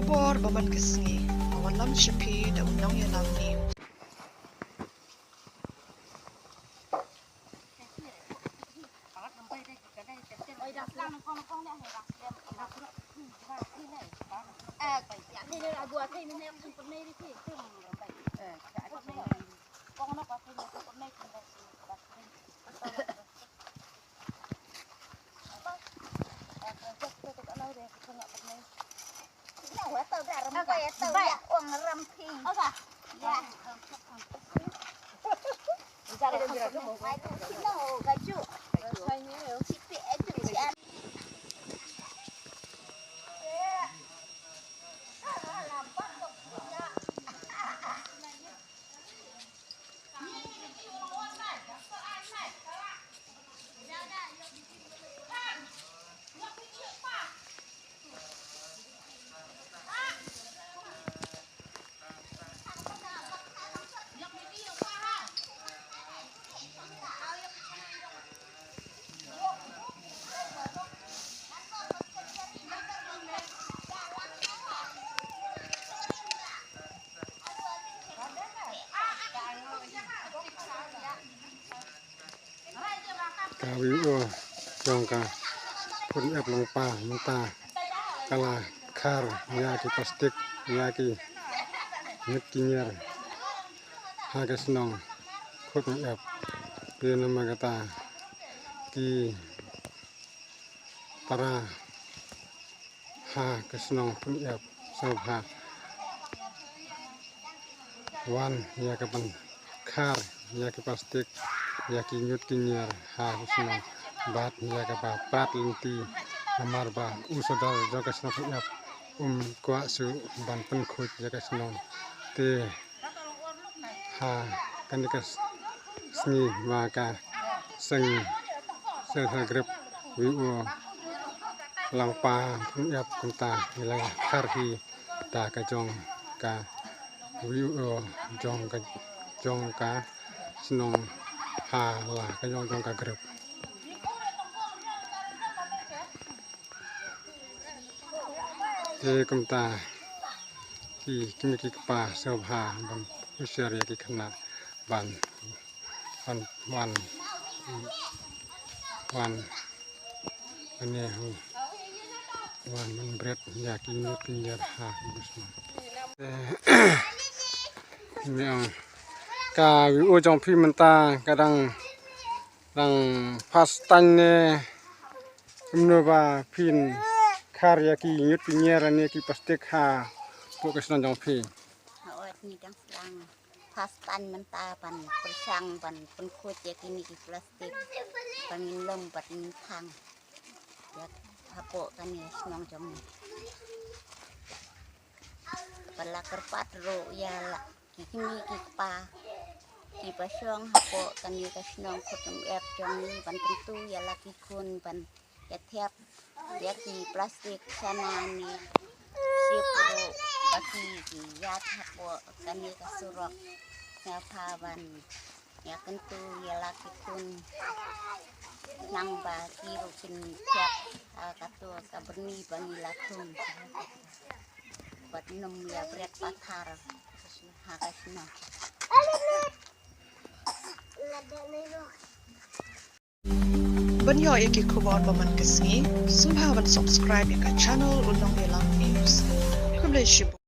kubor baman kesngi awan lam shipi da unang yalam ni kawi jongka pun longpa muta kala khar yaki plastik yaki nyekinyar hagas nong khut ep pena magata ki para ha kasnong pun ep sobha wan yakapan khar yaki plastik yaki nyut kinyar ha kasnong bat yakapa pat linti amarba usodar jogasna punyap kwa su ban pen khut yakasnong te ha kanikas sni maka seng grep wiwo langpa punyap kunta ilang karhi ta kajong ka wiwo jong ka snong ha la kajong ka grep te kumta ki kimiki pa sobha ban usyar yaki khana ban wan ane wan man bread yaki nyut kinjar ha busma meong ka wi o jong phi menta kadang dang pas tan ne umnoba phin khar yaki nyut kinjar ane ki plastik ha pokesna jong phi ni dang sang pas tan menta pan persang pan penkhut yaki ni ki plastik pan lom pat ni thang ya hapo kan ni snong jom ni pala kerpat ro ya la kikimi kikpa ki pasong hapo kan ni ka snong khutum ep jom ni pan tentu ya la ki kun pan ya thiap ya ki plastik sana ni sipro kaki ki ya hapo kan ni ka surok ya paban ya tentu ya la ki kun nang ba ki rukin thiap katu kaberni banila tum buat minum ya berat pathar hakasna banyo iki kubor baman kesngi sumhawan subscribe ya channel unang yalam news kumle shibu